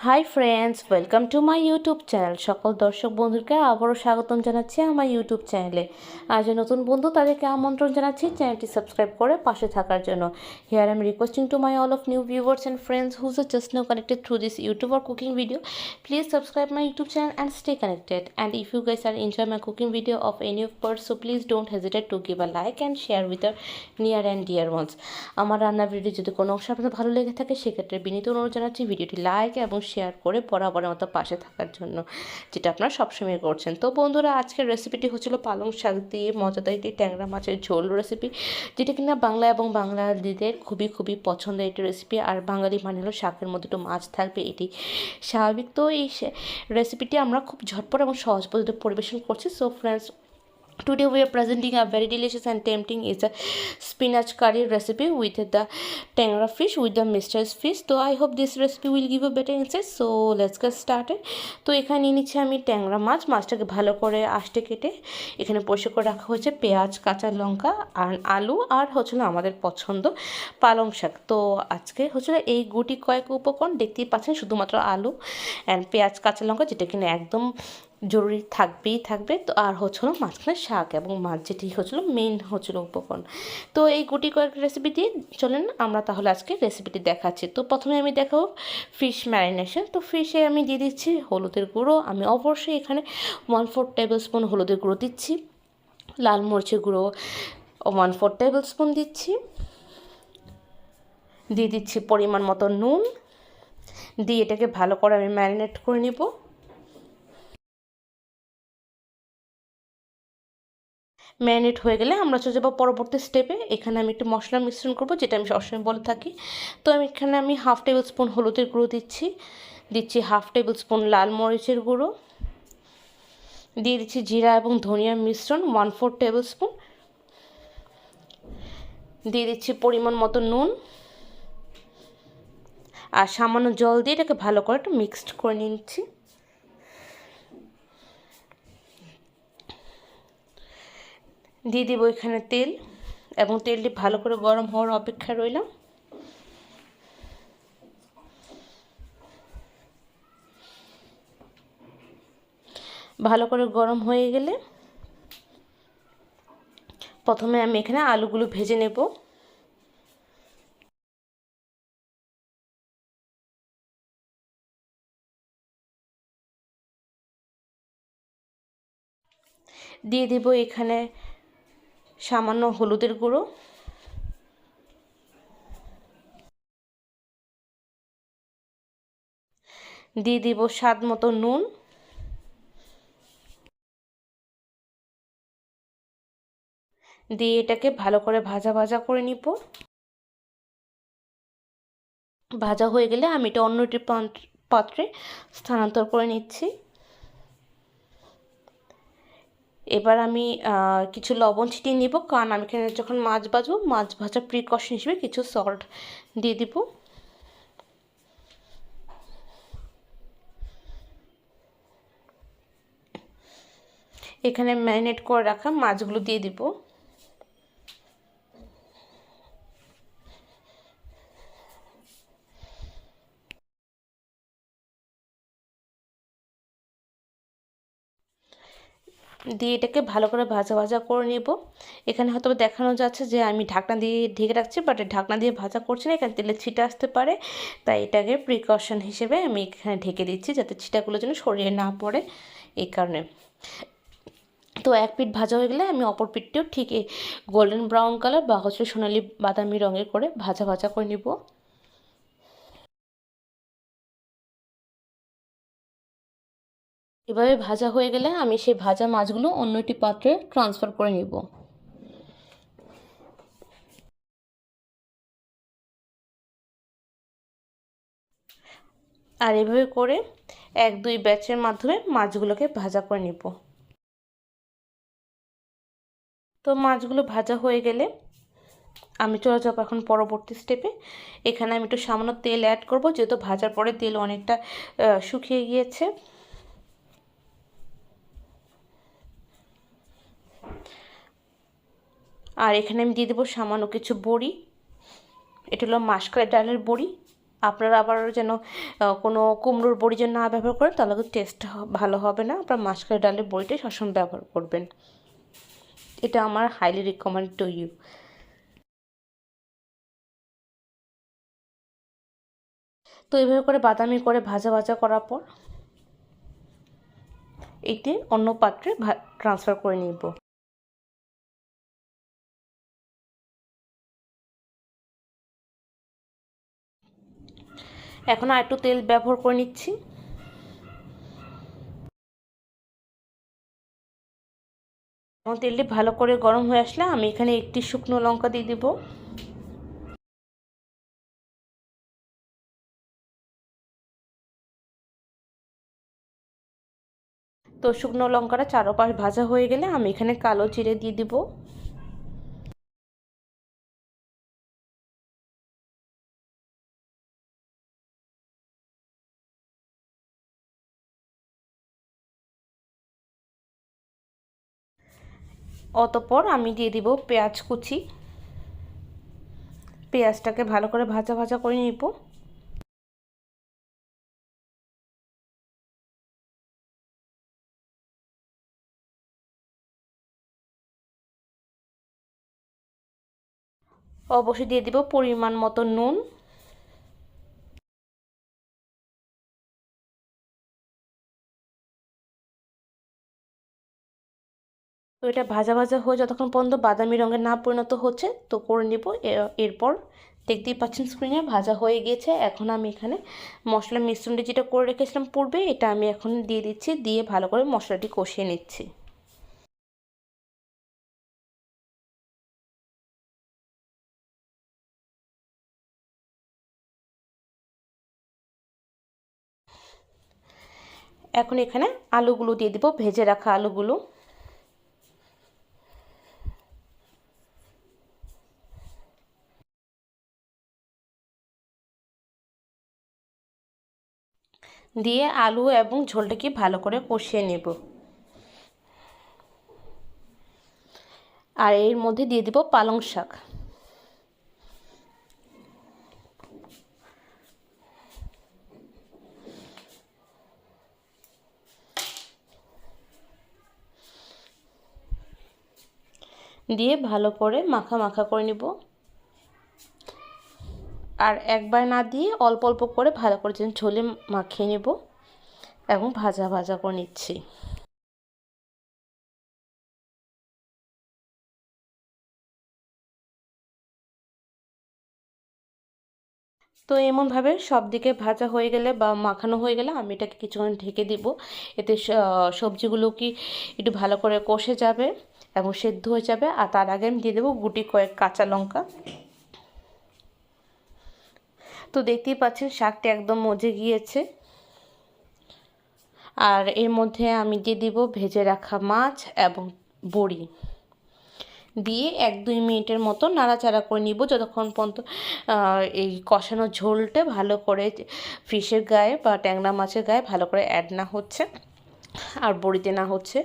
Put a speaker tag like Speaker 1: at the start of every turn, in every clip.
Speaker 1: Hi friends, welcome to my YouTube channel. সকল দর্শক বন্ধুকে আবারও স্বাগতম জানাচ্ছি আমার ইউটিউব চ্যানেলে। আর যে নতুন বন্ধু তাদেরকে আমন্ত্রণ জানাচ্ছি চ্যানেলটি সাবস্ক্রাইব করে পাশে থাকার জন্য। Here I am requesting to my all of new viewers and friends whose are just now connected through this YouTube or cooking video. Please subscribe my YouTube channel and stay connected. And if you guys are enjoy my cooking video of any of parts, so please don't hesitate to give a like and share with your near and dear ones. আমার রান্নার video যদি কোনো অংশ আপনাদের ভালো লেগে থাকে সেক্ষেত্রে বিনীত অনুরোধ জানাচ্ছি ভিডিওটি লাইক এবং শেয়ার করে বরাবরের মতো পাশে থাকার জন্য, যেটা আপনারা সবসময় করছেন। তো বন্ধুরা, আজকের রেসিপিটি হচ্ছিল পালং শাক দিয়ে মজাদার একটি ট্যাংরা মাছের ঝোল রেসিপি, যেটা কিনা বাংলা এবং বাঙালিদের খুবই খুবই পছন্দের একটি রেসিপি। আর বাঙালি মানে হলো শাকের মধ্যে একটু মাছ থাকবে, এটি স্বাভাবিক। তো এই রেসিপিটি আমরা খুব ঝটপট এবং সহজ পদ্ধতিতে পরিবেশন করছি। So friends, today we are presenting a very delicious and tempting is a spinach curry recipe with the tangra fish with the mistress fish. So I hope this recipe will give you better insight. So let's get started. তো এখানে নিয়ে নিচ্ছি আমি ট্যাংরা মাছটাকে ভালো করে আঁশটে কেটে এখানে পরিষ্কার করে রাখা হয়েছে। পেঁয়াজ, কাঁচা লঙ্কা আর আলু আর হচ্ছিল আমাদের পছন্দ পালং শাক। তো আজকে হচ্ছিল এই গুটি কয়েক উপকরণ দেখতেই পাচ্ছেন, শুধুমাত্র আলু অ্যান্ড পেঁয়াজ, কাঁচা লঙ্কা, যেটা কিনা একদম জরুরি থাকবে। তো আর হচ্ছিল মাঝখানে শাক এবং মাছ, যেটি হচ্ছিল মেইন হচ্ছিল উপকরণ। তো এই গুটি কয়েক রেসিপি দিয়ে চলেন আমরা তাহলে আজকে রেসিপিটি দেখাচ্ছি। তো প্রথমে আমি দেখাবো ফিশ ম্যারিনেশন। তো ফিশে আমি দিয়ে দিচ্ছি হলুদের গুঁড়ো। আমি অবশ্যই এখানে 1/4 টেবিল স্পুন হলুদের গুঁড়ো দিচ্ছি। লাল মরিচের গুঁড়ো 1/4 টেবিল স্পুন দিচ্ছি। দিয়ে দিচ্ছি পরিমাণ মতো নুন। দিয়ে এটাকে ভালো করে আমি ম্যারিনেট করে নিব। ম্যারিনেট হয়ে গেলে আমরা চলে যাবো পরবর্তী স্টেপে। এখানে আমি একটু মশলা মিশ্রণ করব, যেটা আমি সবসময় বলে থাকি। তো এখানে আমি 1/2 টেবিল স্পুন হলুদের গুঁড়ো দিচ্ছি 1/2 টেবিল স্পুন লাল মরিচের গুঁড়ো, দিয়ে দিচ্ছি জিরা এবং ধনিয়ার মিশ্রণ 1/4 টেবিল স্পুন, দিয়ে দিচ্ছি পরিমাণ মতো নুন আর সামান্য জল দিয়ে এটাকে ভালো করে একটু মিক্সড করে নিচ্ছি। দিয়ে দিব এখানে তেল এবং তেলটি ভালো করে গরম হওয়ার অপেক্ষায় রইলাম। ভালো করে গরম হয়ে গেলে প্রথমে আমি এখানে আলুগুলো ভেজে নেব। দিয়ে দিব এখানে সামান্য হলুদের গুঁড়ো, দিয়ে দিব স্বাদ মতো নুন, দিয়ে এটাকে ভালো করে ভাজা করে নিব। ভাজা হয়ে গেলে আমি এটা অন্য একটি পাত্রে স্থানান্তর করে নিচ্ছি। এবার আমি কিছু লবণ ছিটিয়ে নিব, কারণ আমি এখানে যখন মাছ ভাজবো মাছ ভাজা প্রিকশন হিসেবে কিছু সল্ট দিয়ে দিব। এখানে ম্যারিনেট করে রাখা মাছগুলো দিয়ে দিব। দিয়ে এটাকে ভালো করে ভাজা করে নেব। এখানে হয়তো দেখানো যাচ্ছে যে আমি ঢাকনা দিয়ে ঢেকে রাখছি, বাট ঢাকনা দিয়ে ভাজা করছি না, এখানে তেলের ছিটা আসতে পারে। তাই এটাকে প্রিকশন হিসেবে আমি এখানে ঢেকে দিচ্ছি, যাতে ছিটাগুলো যেন সরিয়ে না পড়ে, এই কারণে। তো এক পিঠ ভাজা হয়ে গেলে আমি অপর পিঠটিও ঠিক গোল্ডেন ব্রাউন কালার বা হচ্ছে সোনালি বাদামি রঙের করে ভাজা করে নিব। এভাবে ভাজা হয়ে গেলে আমি সেই ভাজা মাছগুলো অন্য একটি পাত্রে ট্রান্সফার করে নিব। আর এভাবে করে 1-2 ব্যাচের মাধ্যমে মাছগুলোকে ভাজা করে নিব। তো মাছগুলো ভাজা হয়ে গেলে আমি চলে যাব এখন পরবর্তী স্টেপে। এখানে আমি একটু সামান্য তেল অ্যাড করব, যেহেতু ভাজার পরে তেল অনেকটা শুকিয়ে গিয়েছে। আর এখানে আমি দিয়ে দেবো সামান্য কিছু বড়ি। এটা হলো মাসকলাই ডালের বড়ি। আপনারা আবার যেন কোনো কুমড়োর বড়ি যেন না ব্যবহার করেন, তাহলে টেস্ট ভালো হবে না। আপনার মাসকলাই ডালের বড়িটাই সবসময় ব্যবহার করবেন। এটা আমার হাইলি রিকমেন্ড টু ইউ। তো এইভাবে করে বাদামি করে ভাজা ভাজা করার পর এটি অন্য পাত্রে ট্রান্সফার করে নিব। এখন আর একটু তেল ব্যবহার করে নিচ্ছি। এখন তেলটি ভালো করে গরম হয়ে আসলে আমি এখানে একটি শুকনো লঙ্কা দিয়ে দেব। তো শুকনো লঙ্কাটা চারোপাশ ভাজা হয়ে গেলে আমি এখানে কালো জিরে দিয়ে দিব। অতঃপর আমি দিয়ে দিব পেঁয়াজ কুচি। পেঁয়াজটাকে ভালো করে ভাজা ভাজা করে নিব। অবশ্যই দিয়ে দিব পরিমাণ মতো নুন। তো এটা ভাজা ভাজা হয়ে যতক্ষণ পর্যন্ত বাদামি রঙের না পরিণত হচ্ছে তো করে নিব। এরপর দেখতেই পাচ্ছেন স্ক্রিনে ভাজা হয়ে গিয়েছে। এখন আমি এখানে মশলা মিশ্রণটি যেটা করে রেখেছিলাম পূর্বে, এটা আমি এখন দিয়ে দিচ্ছি। দিয়ে ভালো করে মশলাটি কষিয়ে নিচ্ছি। এখন এখানে আলুগুলো দিয়ে দিব, ভেজে রাখা আলুগুলো। দিয়ে আলু এবং ঝোলটাকে ভালো করে কষিয়ে নেব। আর এর মধ্যে দিয়ে দিব পালং শাক। দিয়ে ভালো করে মাখা মাখা করে নিব। আর একবার না দিয়ে অল্প অল্প করে ভালো করে যেন ঝোলে মাখিয়ে নেব এবং ভাজা ভাজা করে নিচ্ছি। তো এমনভাবে সব দিকে ভাজা হয়ে গেলে বা মাখানো হয়ে গেলে আমি এটাকে কিছুক্ষণ ঢেকে দিব। এতে সবজিগুলো কি একটু ভালো করে কষে যাবে এবং সেদ্ধ হয়ে যাবে। আর তার আগে আমি দিয়ে দেবো গুটি কয়েক কাঁচা লঙ্কা। তো দেখতেই পাচ্ছেন শাকটা একদম মজে গিয়েছে। আর এর মধ্যে আমি দিয়ে দিব ভেজে রাখা মাছ এবং বড়ি। দিয়ে 1-2 মিনিটের মতো নাড়াচাড়া করে নিব যতক্ষণ পর্যন্ত এই কষানো ঝোলটা ভালো করে ফিশের গায়ে বা ট্যাংরা মাছের গায়ে ভালো করে অ্যাড না হচ্ছে আর বড়িতে না হচ্ছে।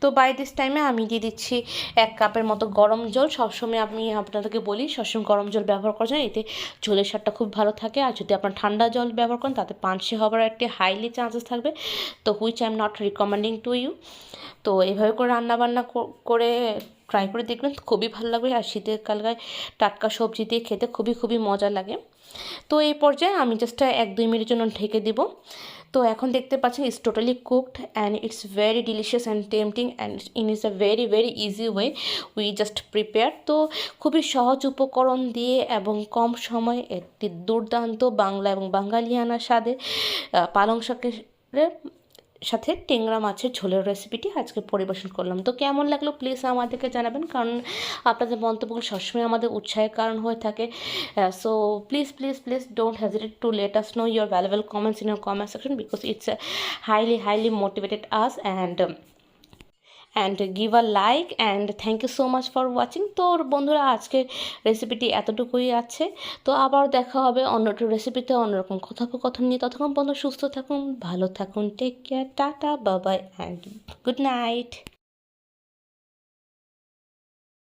Speaker 1: তো বাই দিস টাইমে আমি দিয়ে দিচ্ছি 1 কাপের মতো গরম জল। সবসময় আমি আপনাদেরকে বলি সবসময় গরম জল ব্যবহার করার জন্য, এতে ঝোলের স্বাদটা খুব ভালো থাকে। আর যদি আপনার ঠান্ডা জল ব্যবহার করেন তাতে পানসে হবার একটি হাইলি চান্সেস থাকবে, তো which I am not recommending to you. তো এইভাবে করে রান্নাবান্না করে ট্রাই করে দেখবেন, খুবই ভালো লাগবে। আর শীতের কালগায় টাটকা সবজি দিয়ে খেতে খুবই খুবই মজা লাগে। তো এই পর্যায়ে আমি জাস্ট 1-2 মিনিটের জন্য ঢেকে দিব। তো এখন দেখতে পাচ্ছেন it's totally cooked and it's very delicious and tempting and in is a very very easy way we just prepare. তো খুবই সহজ উপকরণ দিয়ে এবং কম সময়ে একটি দুর্দান্ত বাংলা এবং বাঙালিয়ানা স্বাদে পালং শাকের সাথে টেংরা মাছের ঝোলের রেসিপিটি আজকে পরিবেশন করলাম। তো কেমন লাগলো প্লিজ আমাদেরকে জানাবেন, কারণ আপনাদের মন্তব্যগুলো সবসময় আমাদের উৎসাহের কারণ হয়ে থাকে। So please please please don't hesitate two let us no your valuable comments in your comment section, because it's highly motivated us and give a like and thank you so much for watching. তো বন্ধুরা আজকের রেসিপিটি এতটুকুই আছে। তো আবার দেখা হবে অন্য একটা রেসিপিতে অন্যরকম কথোপকথন নিয়ে। ততক্ষণ পর্যন্ত সুস্থ থাকুন, ভালো থাকুন, take care, tata, bye bye and good night.